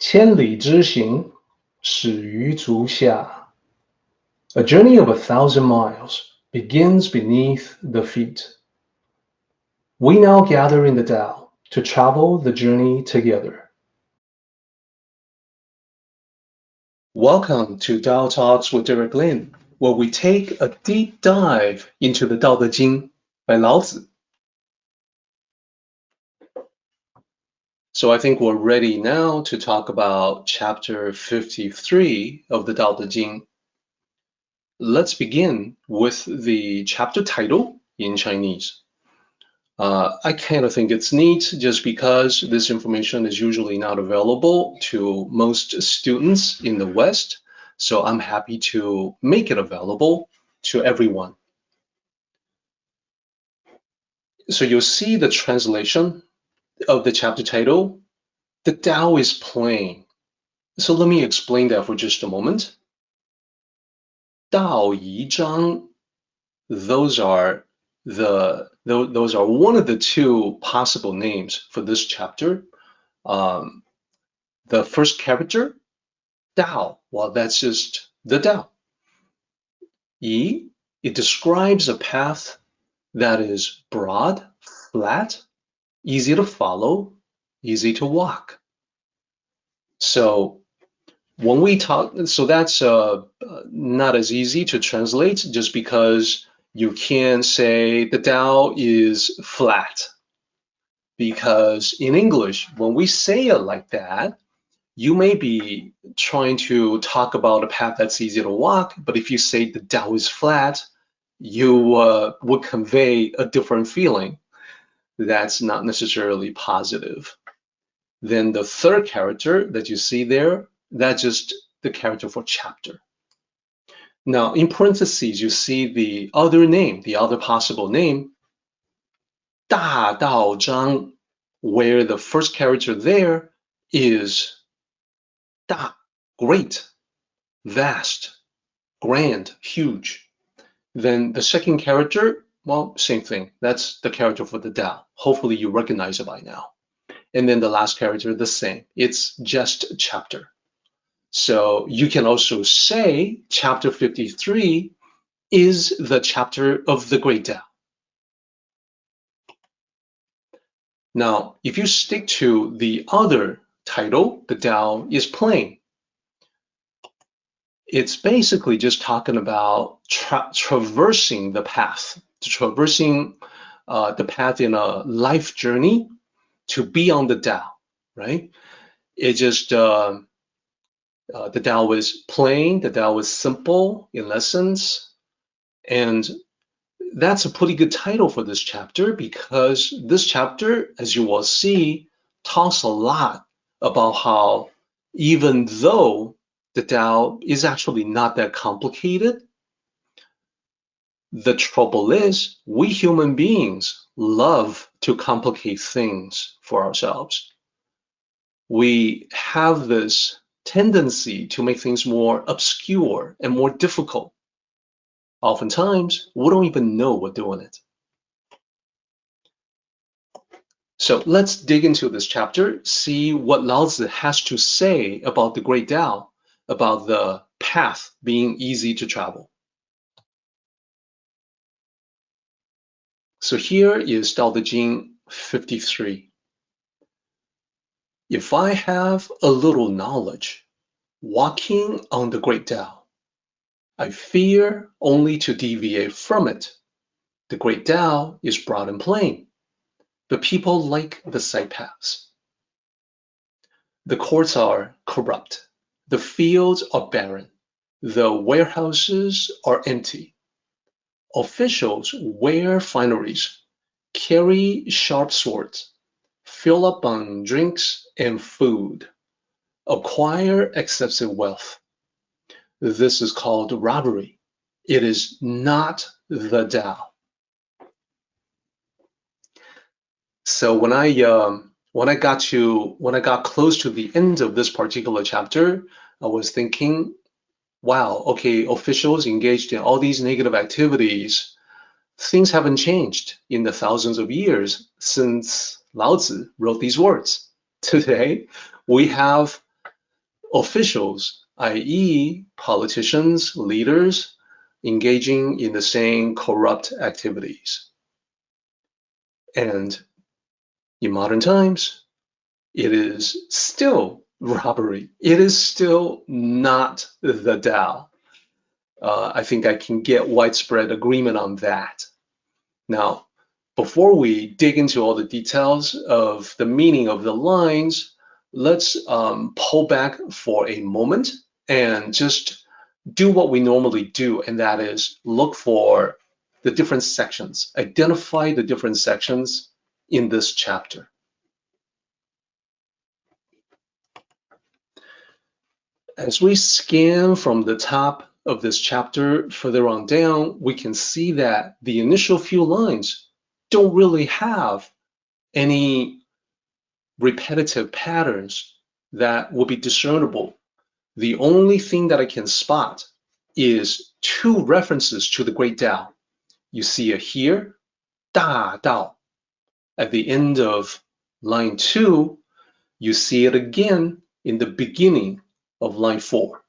千里之行，始于足下。A journey of 1,000 miles begins beneath the feet. We now gather in the Tao to travel the journey together. Welcome to Tao Talks with Derek Lin, where we take a deep dive into the Daodejing by Lao Tzu. So I think we're ready now to talk about chapter 53 of the Daodejing. Let's begin with the chapter title in Chinese. I kind of think it's neat just because this information is usually not available to most students in the West, so I'm happy to make it available to everyone. So you'll see the translation of the chapter title, The Tao is plain. So let me explain that for just a moment. Daodejing, those are one of the two possible names for this chapter. The first character, Dao, well, that's just the Tao. Yi, it describes a path that is broad, flat, easy to follow, easy to walk. So when we talk, so that's not as easy to translate just because you can't say the Tao is flat. Because in English, when we say it like that, you may be trying to talk about a path that's easy to walk, but if you say the Tao is flat, you would convey a different feeling that's not necessarily positive. Then the third character that you see there, that's just the character for chapter. Now, in parentheses, you see the other name, the other possible name, Daodejing, where the first character there is Da, great, vast, grand, huge. Then the second character, well, same thing. That's the character for the Tao. Hopefully you recognize it by now. And then the last character, the same. It's just chapter. So you can also say chapter 53 is the chapter of the Great Tao. Now, if you stick to the other title, the Tao is plain, it's basically just talking about traversing the path, traversing the path in a life journey to be on the Tao, right? It just, the Tao is plain, the Tao is simple in essence, and that's a pretty good title for this chapter because this chapter, as you will see, talks a lot about how even though the Tao is actually not that complicated, the trouble is we human beings love to complicate things for ourselves. We have this tendency to make things more obscure and more difficult. Oftentimes, we don't even know we're doing it. So let's dig into this chapter, see what Lao Tzu has to say about the Great Tao, about the path being easy to travel. So here is Daodejing 53. If I have a little knowledge, walking on the Great Tao, I fear only to deviate from it. The Great Tao is broad and plain, but people like the side paths. The courts are corrupt. The fields are barren. The warehouses are empty. Officials wear fineries, carry sharp swords, fill up on drinks and food, acquire excessive wealth. This is called robbery. It is not the Tao. So when I got close to the end of this particular chapter, I was thinking, wow, okay, officials engaged in all these negative activities, things haven't changed in the thousands of years since Lao Tzu wrote these words. Today, we have officials, i.e. politicians, leaders, engaging in the same corrupt activities. And in modern times, it is still robbery. It is still not the Tao. I think I can get widespread agreement on that. Now, before we dig into all the details of the meaning of the lines, let's pull back for a moment and just do what we normally do, and that is look for the different sections, identify the different sections in this chapter. As we scan from the top of this chapter further on down, we can see that the initial few lines don't really have any repetitive patterns that will be discernible. The only thing that I can spot is two references to the Great Tao. You see it here, Da Dao. At the end of line 2, you see it again in the beginning of line 4.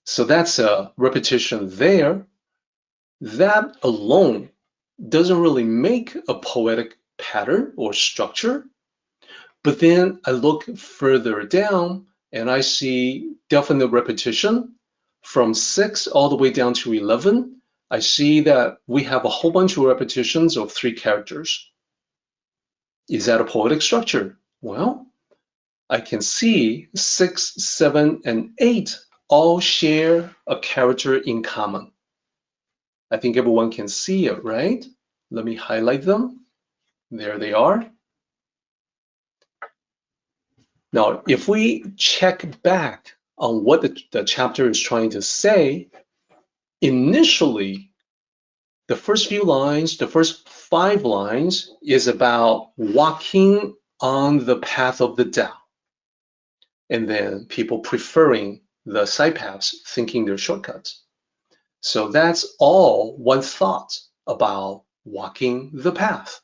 So that's a repetition there. That alone doesn't really make a poetic pattern or structure. But then I look further down and I see definite repetition from 6 all the way down to 11. I see that we have a whole bunch of repetitions of 3 characters. Is that a poetic structure? Well, I can see 6, 7, and 8 all share a character in common. I think everyone can see it, right? Let me highlight them. There they are. Now, if we check back on what the chapter is trying to say, initially, the first few lines, the first 5 lines, is about walking on the path of the Tao. And then people preferring the side paths, thinking they're shortcuts. So that's all one thought about walking the path.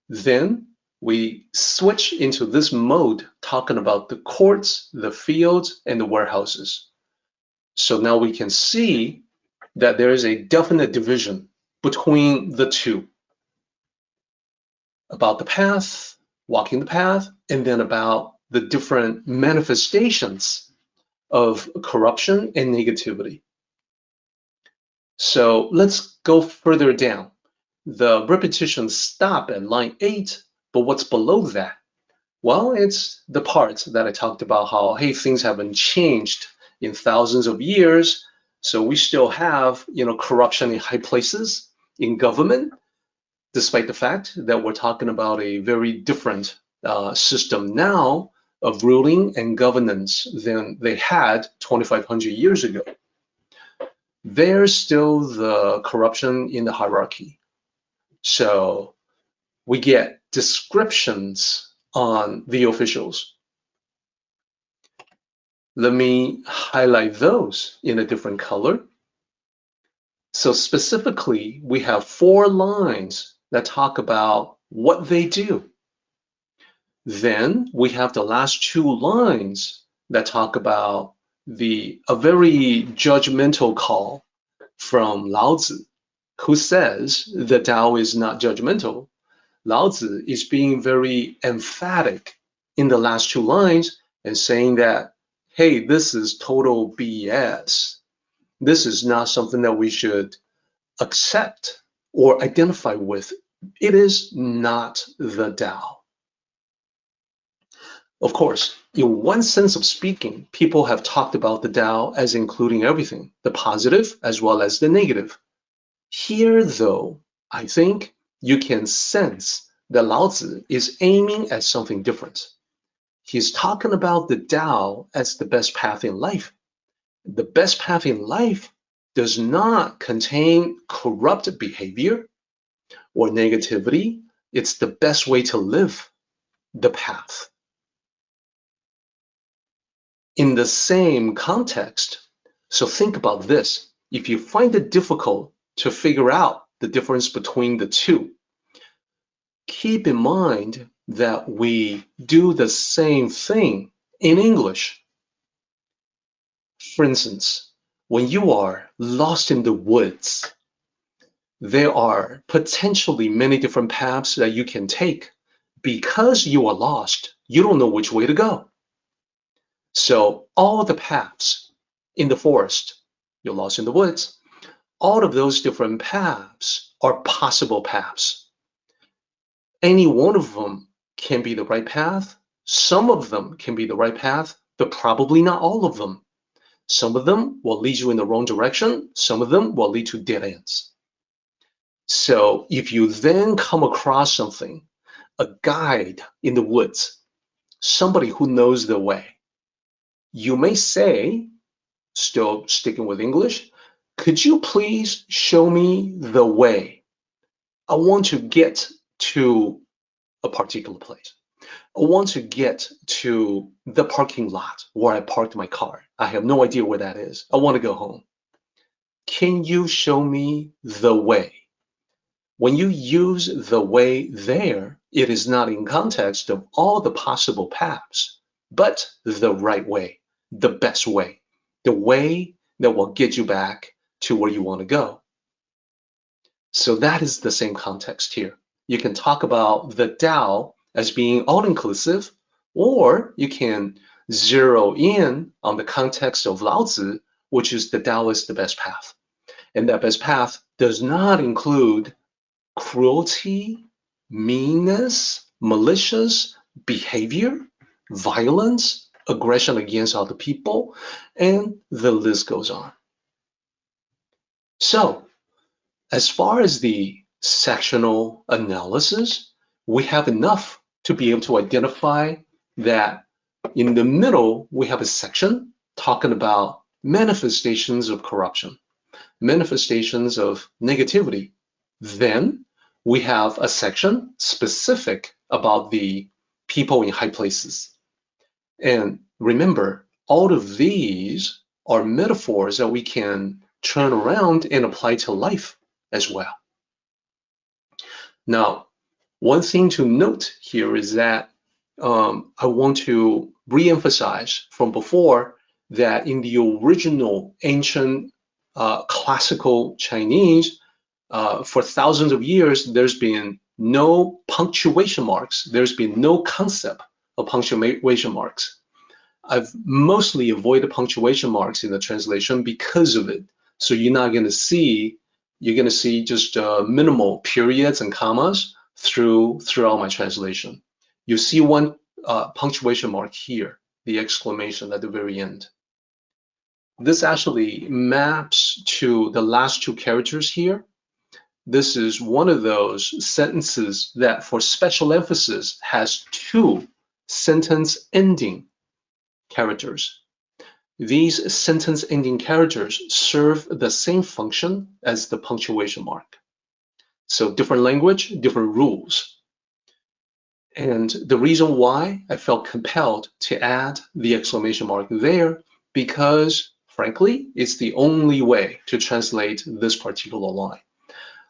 Then we switch into this mode talking about the courts, the fields, and the warehouses. So now we can see that there is a definite division between the two. About the path, walking the path, and then about the different manifestations of corruption and negativity. So let's go further down. The repetitions stop at line 8, but what's below that? Well, it's the part that I talked about how, hey, things haven't changed in thousands of years, so we still have, corruption in high places in government, despite the fact that we're talking about a very different system now of ruling and governance than they had 2,500 years ago. There's still the corruption in the hierarchy. So we get descriptions on the officials. Let me highlight those in a different color. So specifically, we have 4 lines that talk about what they do. Then we have the last 2 lines that talk about a very judgmental call from Lao Tzu, who says the Tao is not judgmental. Lao Tzu is being very emphatic in the last 2 lines and saying that, hey, this is total BS. This is not something that we should accept or identify with. It is not the Tao. Of course, in one sense of speaking, people have talked about the Tao as including everything, the positive as well as the negative. Here, though, I think you can sense that Lao Tzu is aiming at something different. He's talking about the Tao as the best path in life. The best path in life does not contain corrupt behavior or negativity. It's the best way to live the path. In the same context, so think about this. If you find it difficult to figure out the difference between the two, keep in mind that we do the same thing in English. For instance, when you are lost in the woods, there are potentially many different paths that you can take. Because you are lost, you don't know which way to go. So all the paths in the forest, you're lost in the woods, all of those different paths are possible paths. Any one of them can be the right path. Some of them can be the right path, but probably not all of them. Some of them will lead you in the wrong direction. Some of them will lead to dead ends. So if you then come across something, a guide in the woods, somebody who knows the way, you may say, still sticking with English, could you please show me the way? I want to get to a particular place. I want to get to the parking lot where I parked my car. I have no idea where that is. I want to go home. Can you show me the way? When you use the way there, it is not in context of all the possible paths, but the right way, the best way, the way that will get you back to where you want to go. So that is the same context here. You can talk about the Tao as being all-inclusive, or you can zero in on the context of Lao Tzu, which is the Tao is the best path. And that best path does not include cruelty, meanness, malicious behavior, violence, aggression against other people, and the list goes on. So, as far as the sectional analysis, we have enough to be able to identify that in the middle, we have a section talking about manifestations of corruption, manifestations of negativity. Then we have a section specific about the people in high places. And remember, all of these are metaphors that we can turn around and apply to life as well. Now, one thing to note here is that I want to re-emphasize from before that in the original ancient classical Chinese, for thousands of years, there's been no punctuation marks. There's been no concept of punctuation marks. I've mostly avoided punctuation marks in the translation because of it. So you're going to see just minimal periods and commas throughout my translation. You see one punctuation mark here, the exclamation at the very end. This actually maps to the last two characters here. This is one of those sentences that for special emphasis has two sentence ending characters. These sentence ending characters serve the same function as the punctuation mark. So different language, different rules. And the reason why I felt compelled to add the exclamation mark there, because frankly, it's the only way to translate this particular line.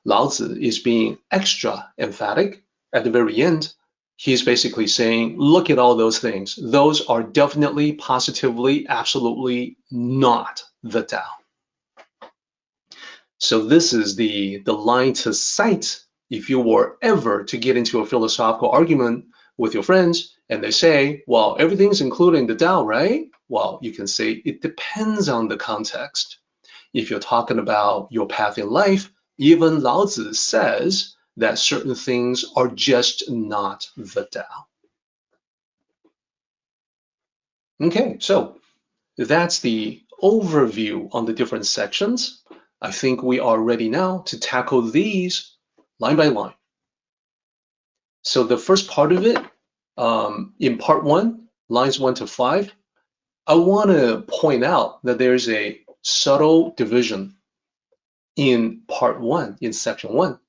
Lao Tzu is being extra emphatic at the very end. He's basically saying, look at all those things. Those are definitely, positively, absolutely not the Tao. So this is the line to cite if you were ever to get into a philosophical argument with your friends and they say, well, everything's including the Tao, right? Well, you can say it depends on the context. If you're talking about your path in life, even Lao Tzu says that certain things are just not the Tao. Okay, so that's the overview on the different sections. I think we are ready now to tackle these line by line. So the first part of it, in part 1, lines 1 to 5, I want to point out that there's a subtle division in part 1, in section 1.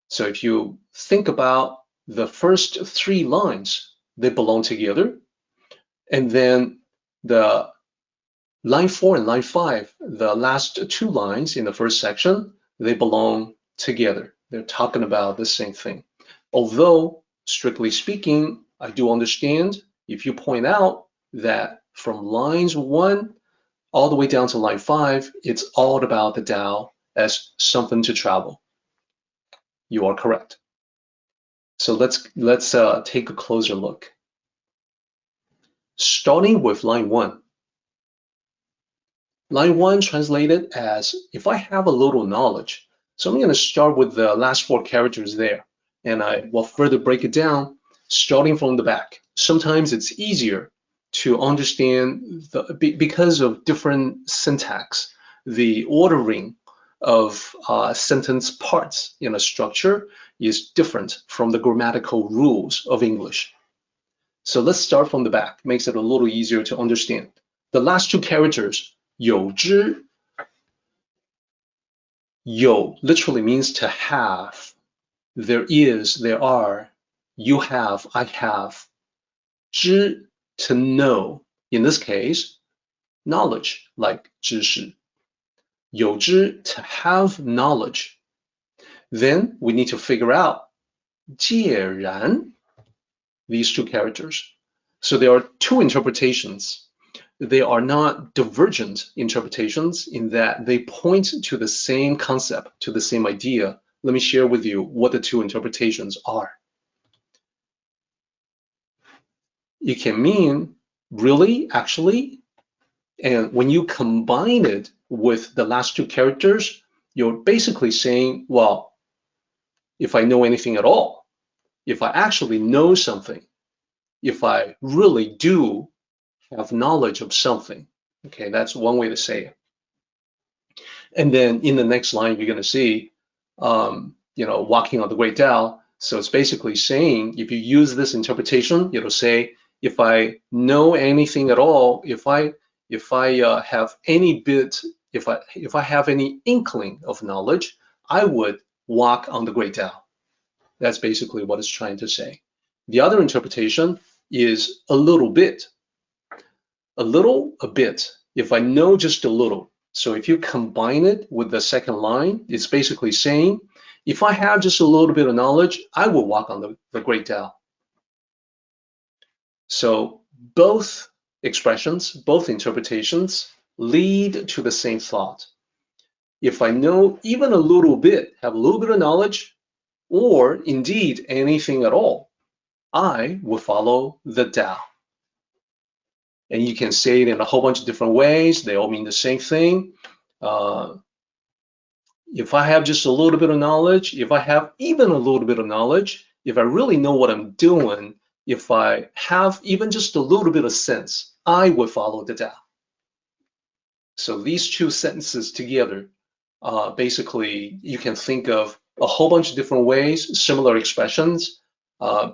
So if you think about the first 3 lines, they belong together. And then the line 4 and line 5, the last 2 lines in the first section, they belong together. They're talking about the same thing. Although, strictly speaking, I do understand if you point out that from lines 1 all the way down to line 5, it's all about the Tao as something to travel. You are correct. So let's take a closer look. Starting with line 1. Line 1 translated as, if I have a little knowledge. So I'm going to start with the last 4 characters there, and I will further break it down starting from the back. Sometimes it's easier to understand because of different syntax, the ordering of sentence parts in a structure is different from the grammatical rules of English. So let's start from the back. Makes it a little easier to understand. The last 2 characters, 有知. 有 literally means to have. There is, there are. You have, I have. 知, to know. In this case, knowledge, like 知识. 有知, to have knowledge. Then we need to figure out 介然, these 2 characters. So there are 2 interpretations. They are not divergent interpretations in that they point to the same concept, to the same idea. Let me share with you what the 2 interpretations are. It can mean really, actually, and when you combine it with the last 2 characters, you're basically saying, well, if I know anything at all, if I actually know something, if I really do have knowledge of something. Okay, that's one way to say it. And then in the next line, you're going to see, walking on the great Tao. So it's basically saying, if you use this interpretation, it'll say, if I know anything at all, if I have any bit, if I have any inkling of knowledge, I would walk on the great Tao. That's basically what it's trying to say. The other interpretation is a little bit. A little, a bit. If I know just a little. So if you combine it with the second line, it's basically saying, if I have just a little bit of knowledge, I will walk on the great Tao. So both expressions, both interpretations lead to the same thought. If I know even a little bit, have a little bit of knowledge, or indeed anything at all, I will follow the Tao. And you can say it in a whole bunch of different ways. They all mean the same thing. If I have just a little bit of knowledge, if I have even a little bit of knowledge, if I really know what I'm doing, if I have even just a little bit of sense, I will follow the Tao. So these 2 sentences together, basically, you can think of a whole bunch of different ways, similar expressions.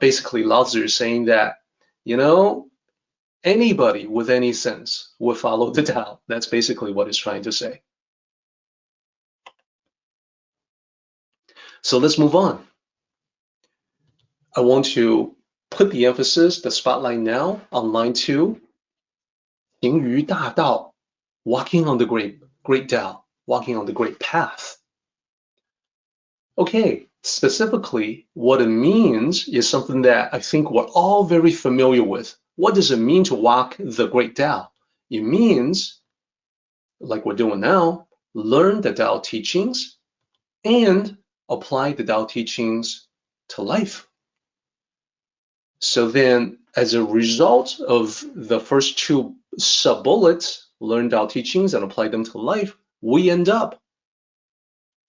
Basically, Lao Tzu is saying that, anybody with any sense will follow the Tao. That's basically what it's trying to say. So let's move on. I want to put the emphasis, the spotlight now on line 2. 行於大道, walking on the great Tao, walking on the great path. Okay, specifically, what it means is something that I think we're all very familiar with. What does it mean to walk the great Tao? It means, like we're doing now, learn the Tao teachings and apply the Tao teachings to life. So then, as a result of the first 2 sub-bullets, learn Tao teachings and apply them to life, we end up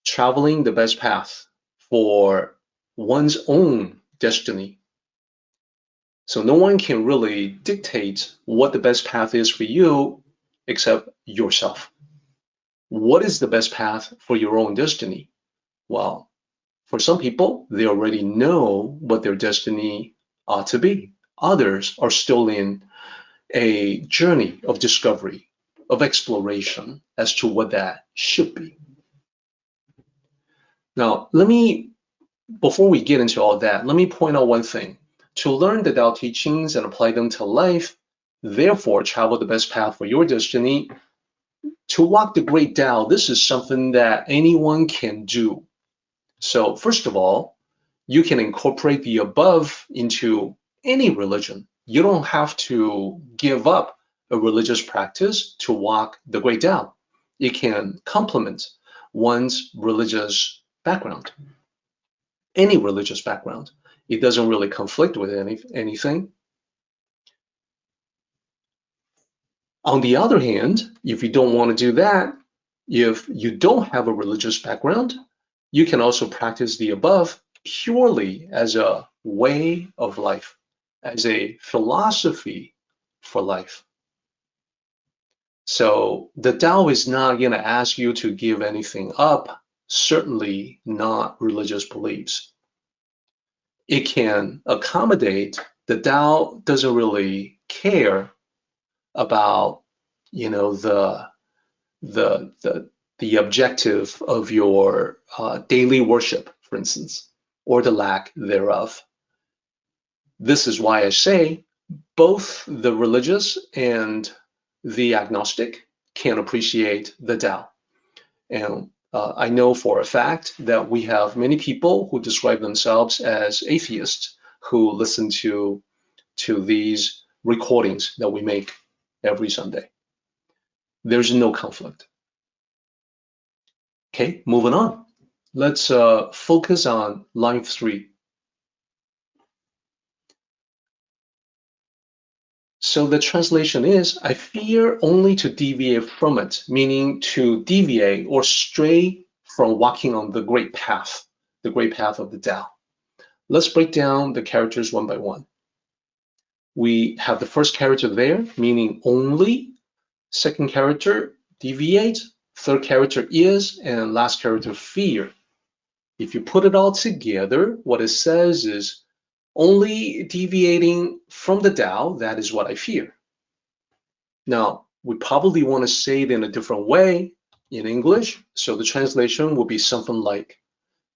traveling the best path for one's own destiny. So no one can really dictate what the best path is for you except yourself. What is the best path for your own destiny? Well, for some people, they already know what their destiny ought to be. Others are still in a journey of discovery, of exploration as to what that should be. Now, before we get into all that, let me point out one thing. To learn the Tao teachings and apply them to life, therefore travel the best path for your destiny, to walk the great Tao, this is something that anyone can do. So first of all, you can incorporate the above into any religion. You don't have to give up a religious practice to walk the great Tao. It can complement one's religious background, any religious background. It doesn't really conflict with anything. On the other hand, if you don't want to do that, if you don't have a religious background, you can also practice the above purely as a way of life, as a philosophy for life. So the Tao is not going to ask you to give anything up, certainly not religious beliefs. It can accommodate. The Tao doesn't really care about, the objective of your daily worship, for instance, or the lack thereof. This is why I say both the religious and the agnostic can appreciate the Tao. And I know for a fact that we have many people who describe themselves as atheists who listen to these recordings that we make every Sunday. There's no conflict. Okay, moving on. Let's focus on line 3. So the translation is, I fear only to deviate from it, meaning to deviate or stray from walking on the great path of the Tao. Let's break down the characters one by one. We have the first character there, meaning only. Second character, deviate. Third character is, and last character, fear. If you put it all together, what it says is, only deviating from the Tao, that is what I fear. Now, we probably want to say it in a different way in English, so the translation will be something like,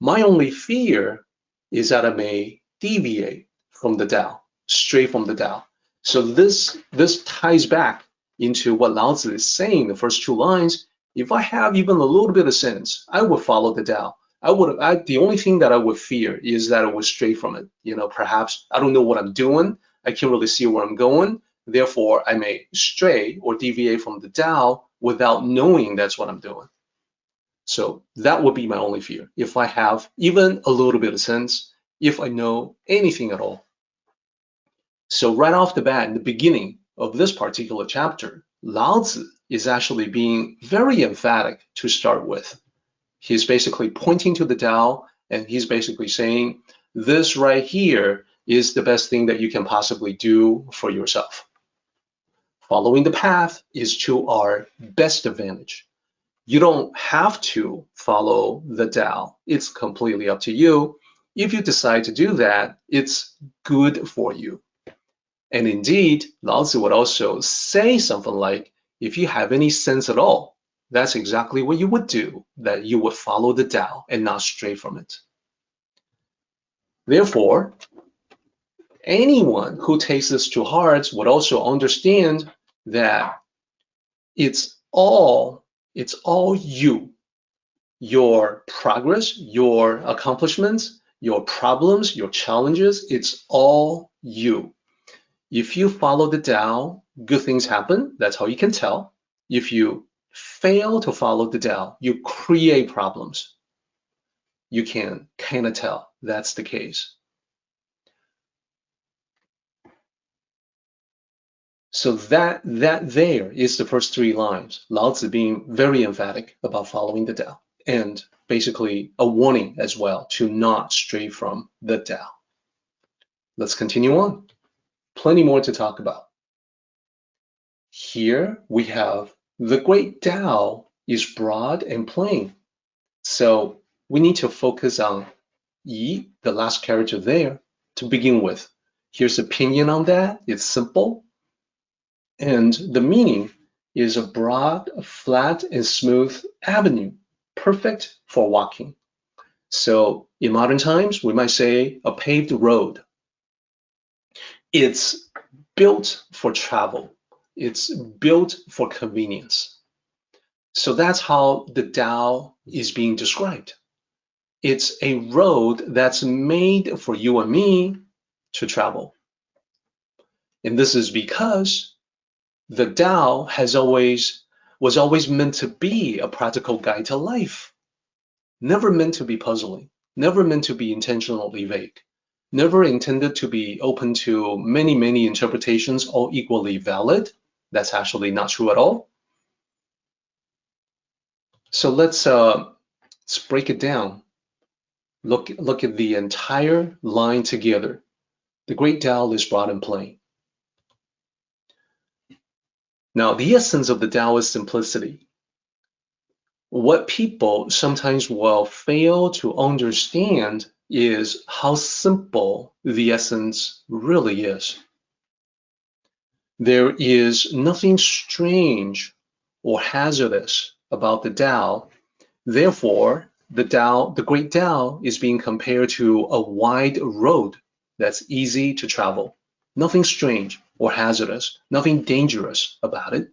my only fear is that I may deviate from the Tao, stray from the Tao. So this ties back into what Lao Tzu is saying, the first 2 lines. If I have even a little bit of sense, I would follow the Tao. The only thing that I would fear is that I would stray from it. Perhaps I don't know what I'm doing. I can't really see where I'm going. Therefore, I may stray or deviate from the Tao without knowing that's what I'm doing. So that would be my only fear. If I have even a little bit of sense, if I know anything at all. So right off the bat, in the beginning of this particular chapter, Lao Tzu is actually being very emphatic to start with. He's basically pointing to the Tao, and he's basically saying, this right here is the best thing that you can possibly do for yourself. Following the path is to our best advantage. You don't have to follow the Tao. It's completely up to you. If you decide to do that, it's good for you. And indeed, Lao Tzu would also say something like, if you have any sense at all, that's exactly what you would do, that you would follow the Tao and not stray from it. Therefore, anyone who takes this to heart would also understand that it's all you. Your progress, your accomplishments, your problems, your challenges, it's all you. If you follow the Tao, good things happen. That's how you can tell. If you fail to follow the Tao, you create problems. You can kind of tell that's the case. So that there is the first 3 lines. Lao Tzu being very emphatic about following the Tao, and basically a warning as well to not stray from the Tao. Let's continue on. Plenty more to talk about. Here we have the great Tao is broad and plain. So we need to focus on Yi, the last character there, to begin with. Here's opinion on that. It's simple. And the meaning is a broad, flat, and smooth avenue, perfect for walking. So in modern times, we might say a paved road. It's built for travel. It's built for convenience. So that's how the Tao is being described. It's a road that's made for you and me to travel. And this is because The Tao was always meant to be a practical guide to life, never meant to be puzzling, never meant to be intentionally vague, never intended to be open to many, many interpretations, all equally valid. That's actually not true at all. So let's break it down. Look at the entire line together. The great Tao is broad and plain. Now, the essence of the Tao is simplicity. What people sometimes will fail to understand is how simple the essence really is. There is nothing strange or hazardous about the Tao. Therefore, the great Tao is being compared to a wide road that's easy to travel. Nothing strange or hazardous, nothing dangerous about it.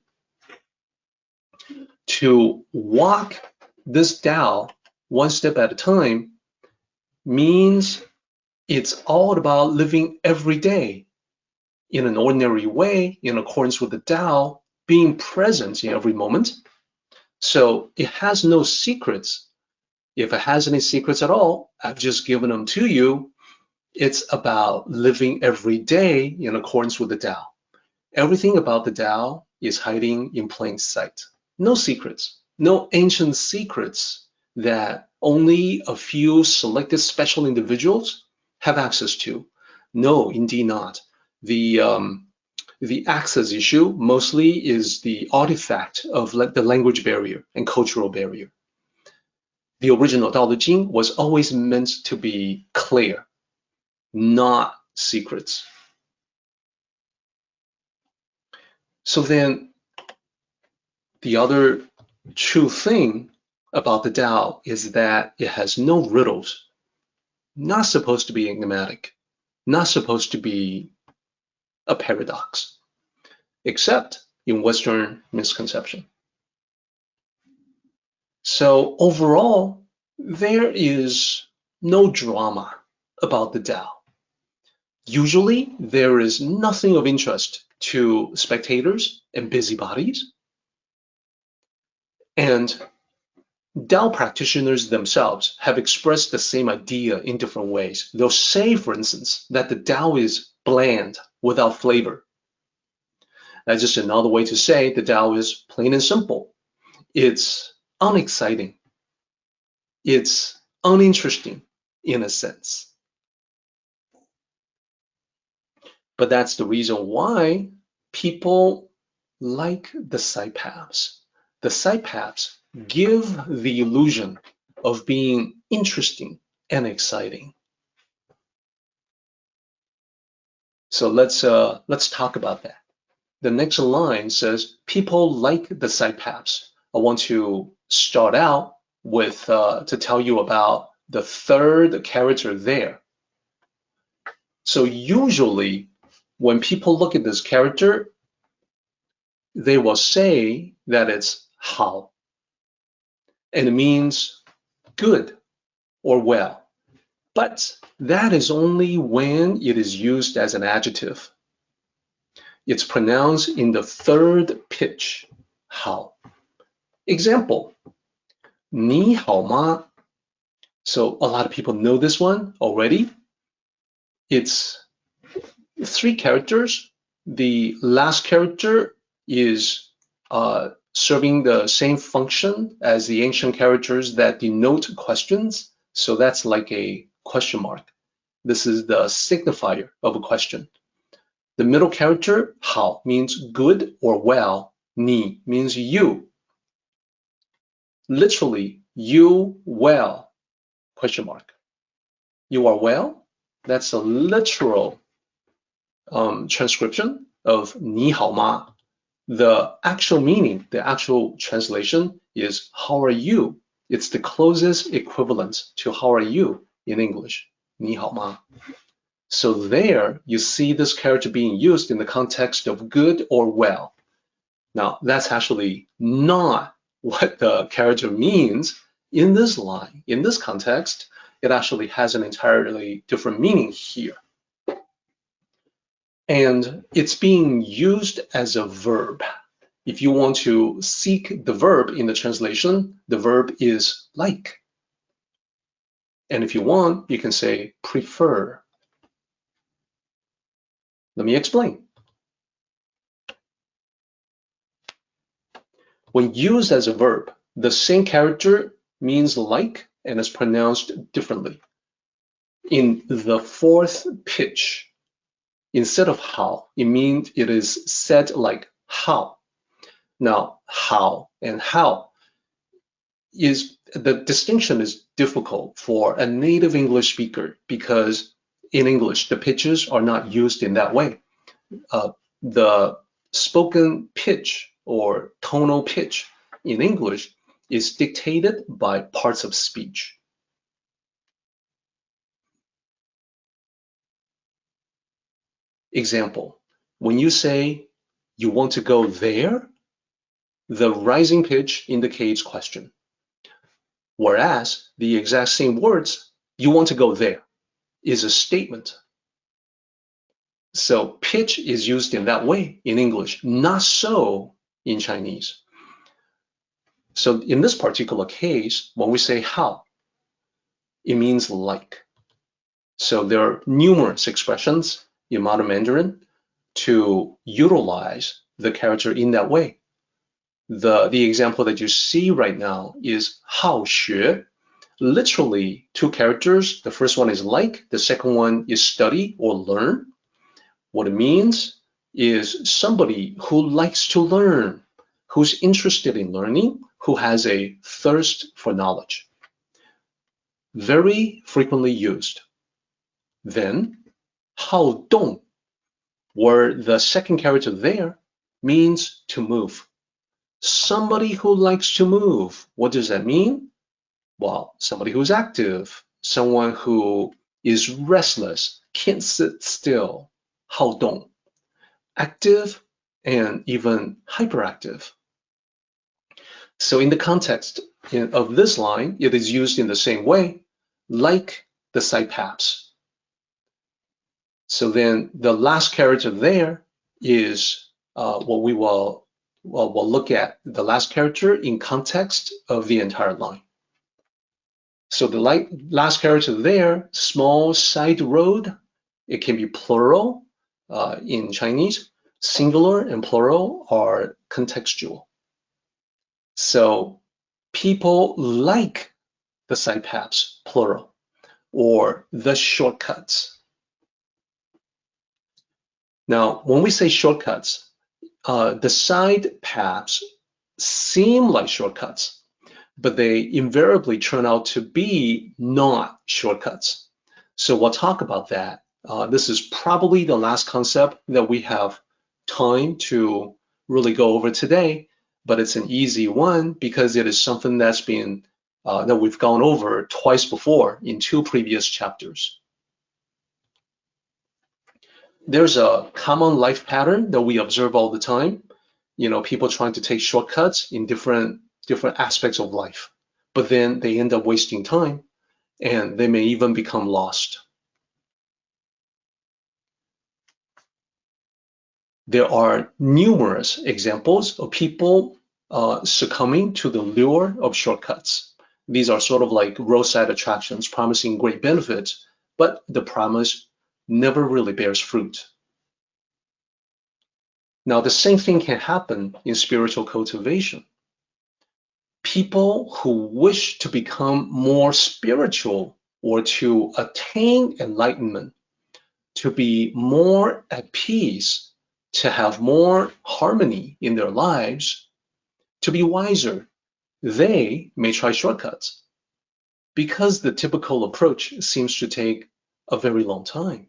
To walk this Tao one step at a time means it's all about living every day in an ordinary way, in accordance with the Tao, being present in every moment. So it has no secrets. If it has any secrets at all, I've just given them to you. It's about living every day in accordance with the Tao. Everything about the Tao is hiding in plain sight. No secrets, no ancient secrets that only a few selected special individuals have access to. No, indeed not. The access issue mostly is the artifact of the language barrier and cultural barrier. The original Daodejing was always meant to be clear, not secrets. So then, the other true thing about the Tao is that it has no riddles, not supposed to be enigmatic, not supposed to be a paradox, except in Western misconception. So overall, there is no drama about the Tao. Usually, there is nothing of interest to spectators and busybodies. And Tao practitioners themselves have expressed the same idea in different ways. They'll say, for instance, that the Tao is bland, without flavor. That's just another way to say the Tao is plain and simple. It's unexciting. It's uninteresting in a sense. But that's the reason why people like the side paths. The side paths give the illusion of being interesting and exciting. So let's talk about that. The next line says, people like the side paths. I want to start out with to tell you about the third character there. So usually when people look at this character, they will say that it's hao, and it means good or well. But that is only when it is used as an adjective. It's pronounced in the third pitch, hao. Example, ni hao ma. So a lot of people know this one already. It's 3 characters. The last character is serving the same function as the ancient characters that denote questions. So that's like a question mark. This is the signifier of a question. The middle character, hao, means good or well. Ni means you. Literally, you well, question mark. You are well? That's a literal transcription of ni hao ma. The actual meaning, the actual translation is how are you? It's the closest equivalent to how are you in English, ni hao ma. So there you see this character being used in the context of good or well. Now that's actually not what the character means in this line. In this context, it actually has an entirely different meaning here. And it's being used as a verb. If you want to seek the verb in the translation, the verb is like. And if you want, you can say prefer. Let me explain. When used as a verb, the same character means like and is pronounced differently. In the fourth pitch, instead of how, it is said like how. Now, how and how is the distinction is difficult for a native English speaker because in English, the pitches are not used in that way. The spoken pitch or tonal pitch in English is dictated by parts of speech. Example, when you say you want to go there, the rising pitch indicates question. Whereas the exact same words, you want to go there, is a statement. So pitch is used in that way in English, not so in Chinese. So in this particular case, when we say how, it means like. So there are numerous expressions in modern Mandarin to utilize the character in that way. The example that you see right now is 好学, literally two characters. The first one is like, the second one is study or learn. What it means is somebody who likes to learn, who's interested in learning, who has a thirst for knowledge. Very frequently used. Then, 好动, where the second character there means to move. Somebody who likes to move. What does that mean? Well, somebody who's active, someone who is restless, can't sit still. 好动. Active and even hyperactive. So in the context of this line, it is used in the same way, like the side paths. So then the last character there is what we will look at, the last character in context of the entire line. So the last character there, small side road, it can be plural in Chinese. Singular and plural are contextual. So people like the side paths, plural, or the shortcuts. Now, when we say shortcuts, the side paths seem like shortcuts, but they invariably turn out to be not shortcuts. So we'll talk about that. This is probably the last concept that we have time to really go over today, but it's an easy one because it is something that's been that we've gone over twice before in two previous chapters. There's a common life pattern that we observe all the time. You know, people trying to take shortcuts in different aspects of life, but then they end up wasting time and they may even become lost. There are numerous examples of people succumbing to the lure of shortcuts. These are sort of like roadside attractions promising great benefits, but the promise never really bears fruit. Now, the same thing can happen in spiritual cultivation. People who wish to become more spiritual or to attain enlightenment, to be more at peace, to have more harmony in their lives, to be wiser, they may try shortcuts because the typical approach seems to take a very long time.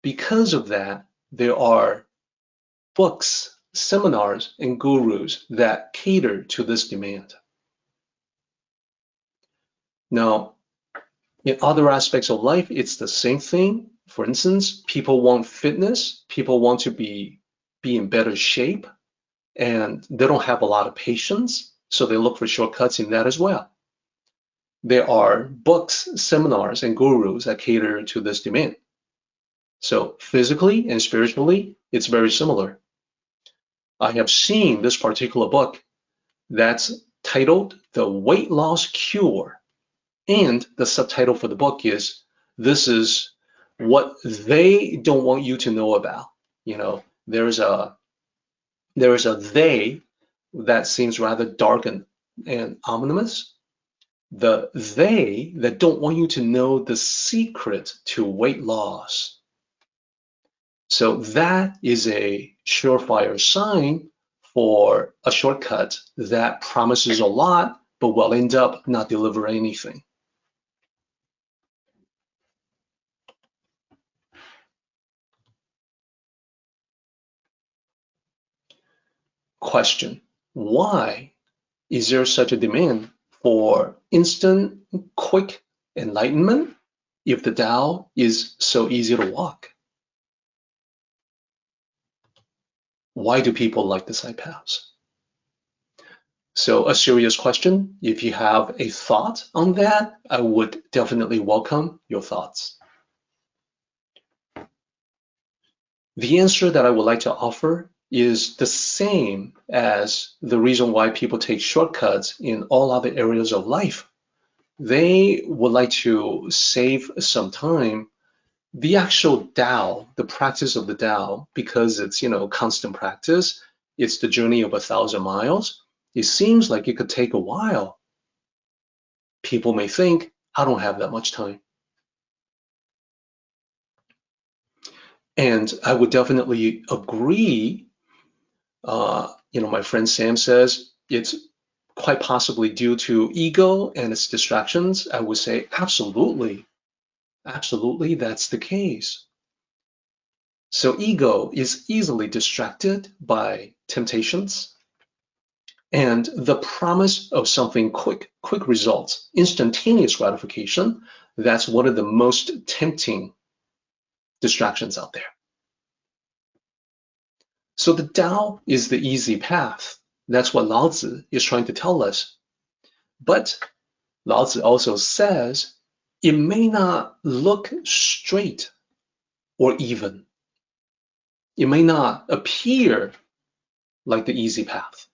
Because of that, there are books, seminars, and gurus that cater to this demand. Now, in other aspects of life, it's the same thing. For instance, people want fitness, people want to be in better shape, and they don't have a lot of patience, so they look for shortcuts in that as well. There are books, seminars, and gurus that cater to this demand. So physically and spiritually, it's very similar. I have seen this particular book that's titled The Weight Loss Cure. And the subtitle for the book is, this is what they don't want you to know about. You know, there's a they that seems rather dark and ominous. The they that don't want you to know the secret to weight loss. So that is a surefire sign for a shortcut that promises a lot, but will end up not delivering anything. Question: why is there such a demand for instant, quick enlightenment if the Tao is so easy to walk? Why do people like the side paths? So a serious question. If you have a thought on that, I would definitely welcome your thoughts. The answer that I would like to offer is the same as the reason why people take shortcuts in all other areas of life. They would like to save some time. The actual Tao, the practice of the Tao, because it's, constant practice, it's the journey of 1,000 miles. It seems like it could take a while. People may think, I don't have that much time. And I would definitely agree. My friend Sam says it's quite possibly due to ego and its distractions. I would say absolutely. Absolutely, that's the case. So ego is easily distracted by temptations, and the promise of something quick results, instantaneous gratification, that's one of the most tempting distractions out there. So the Tao is the easy path. That's what Lao Tzu is trying to tell us. But Lao Tzu also says it may not look straight or even. It may not appear like the easy path.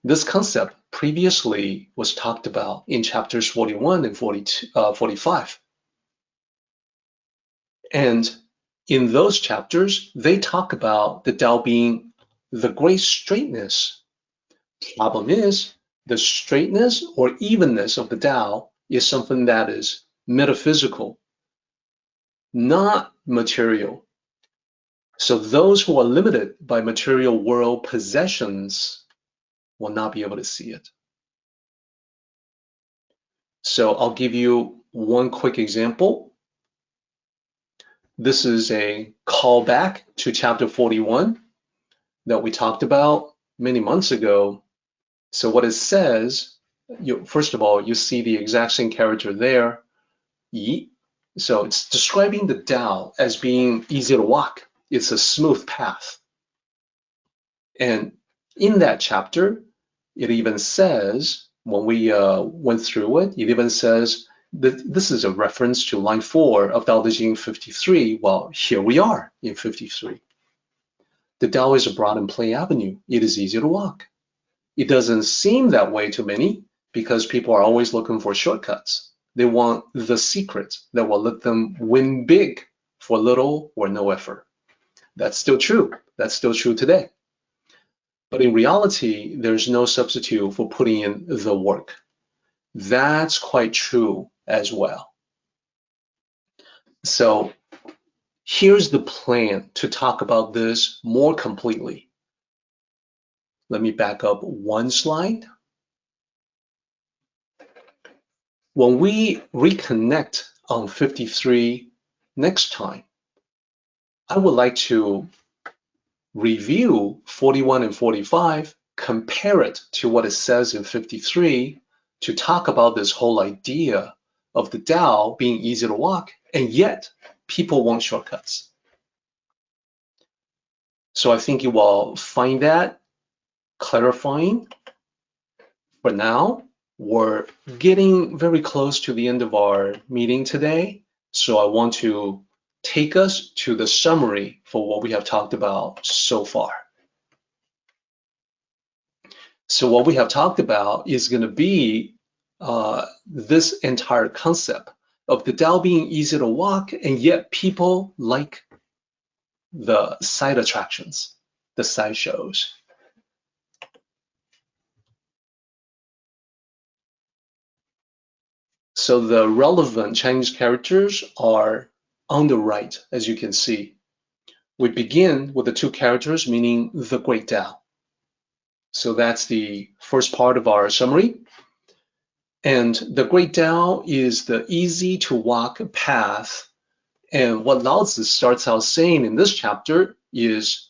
This concept previously was talked about in chapters 41 and 45. And in those chapters, they talk about the Tao being the great straightness. Problem is, the straightness or evenness of the Tao is something that is metaphysical, not material. So those who are limited by material world possessions will not be able to see it. So I'll give you one quick example. This is a callback to chapter 41 that we talked about many months ago. So what it says, first of all, you see the exact same character there, yi. So it's describing the Tao as being easy to walk. It's a smooth path. And in that chapter, it even says, when we went through it, it even says that this is a reference to line 4 of Daodejing 53. Well, here we are in 53. The Tao is a broad and plain avenue. It is easy to walk. It doesn't seem that way to many because people are always looking for shortcuts. They want the secret that will let them win big for little or no effort. That's still true. That's still true today. But in reality, there's no substitute for putting in the work. That's quite true as well. So here's the plan to talk about this more completely. Let me back up one slide. When we reconnect on 53 next time, I would like to review 41 and 45, compare it to what it says in 53 to talk about this whole idea of the Tao being easy to walk, and yet people want shortcuts. So I think you will find that clarifying. For now, we're getting very close to the end of our meeting today, so I want to take us to the summary for what we have talked about so far. So what we have talked about is going to be this entire concept of the Tao being easy to walk, and yet people like the side attractions, the side shows. So the relevant Chinese characters are on the right, as you can see. We begin with the two characters meaning the Great Tao. So that's the first part of our summary. And the Great Tao is the easy to walk path. And what Lao Tzu starts out saying in this chapter is,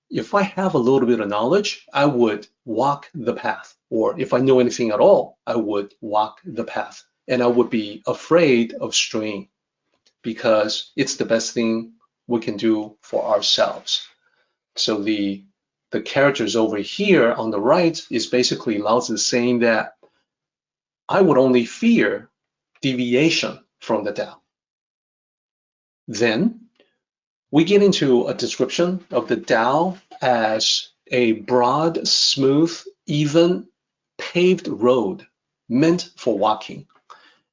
if I have a little bit of knowledge, I would walk the path. Or if I know anything at all, I would walk the path. And I would be afraid of straying because it's the best thing we can do for ourselves. So the characters over here on the right is basically Lao Tzu saying that I would only fear deviation from the Tao. Then we get into a description of the Tao as a broad, smooth, even paved road meant for walking.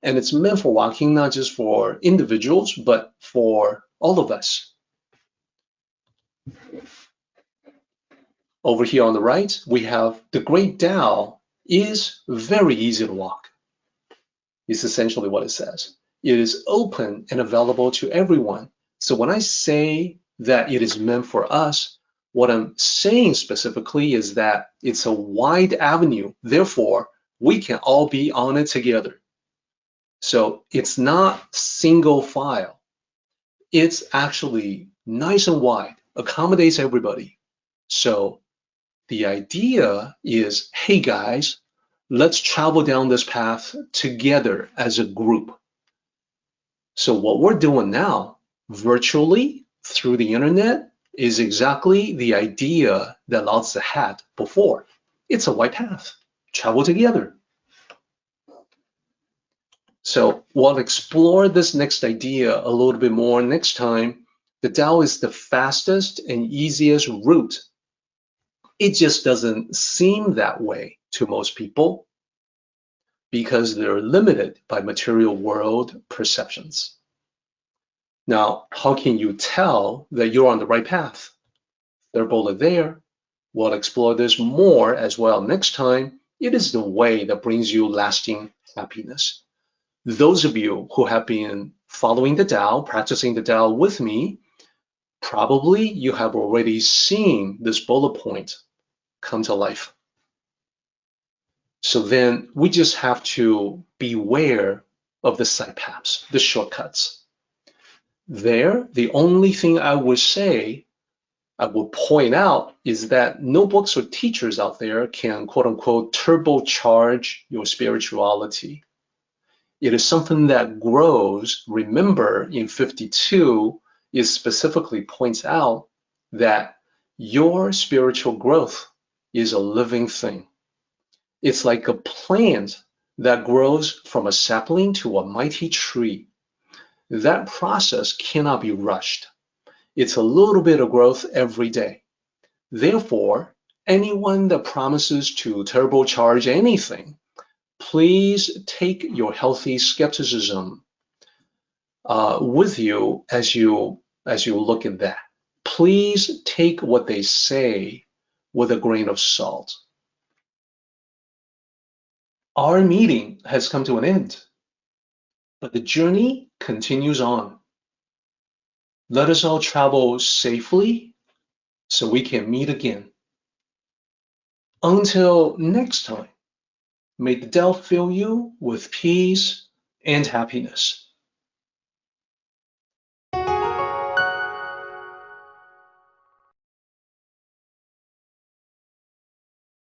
And it's meant for walking not just for individuals, but for all of us. Over here on the right, we have the Great Tao is very easy to walk. It's essentially what it says. It is open and available to everyone. So when I say that it is meant for us, what I'm saying specifically is that it's a wide avenue. Therefore, we can all be on it together. So it's not single file. It's actually nice and wide, accommodates everybody. So the idea is, hey guys, let's travel down this path together as a group. So what we're doing now, virtually through the internet, is exactly the idea that Lao Tzu had before. It's a wide path, travel together. So we'll explore this next idea a little bit more next time. The Tao is the fastest and easiest route. It just doesn't seem that way to most people because they're limited by material world perceptions. Now, how can you tell that you're on the right path? They're both there. We'll explore this more as well next time. It is the way that brings you lasting happiness. Those of you who have been following the Tao, practicing the Tao with me, probably you have already seen this bullet point come to life. So then we just have to beware of the side paths, the shortcuts. There, the only thing I would say, I would point out, is that no books or teachers out there can quote unquote turbocharge your spirituality. It is something that grows. Remember, in 52, it specifically points out that your spiritual growth is a living thing. It's like a plant that grows from a sapling to a mighty tree. That process cannot be rushed. It's a little bit of growth every day. Therefore, anyone that promises to turbocharge anything, please take your healthy skepticism with you as you look at that. Please take what they say with a grain of salt. Our meeting has come to an end, but the journey continues on. Let us all travel safely so we can meet again. Until next time, may the Tao fill you with peace and happiness.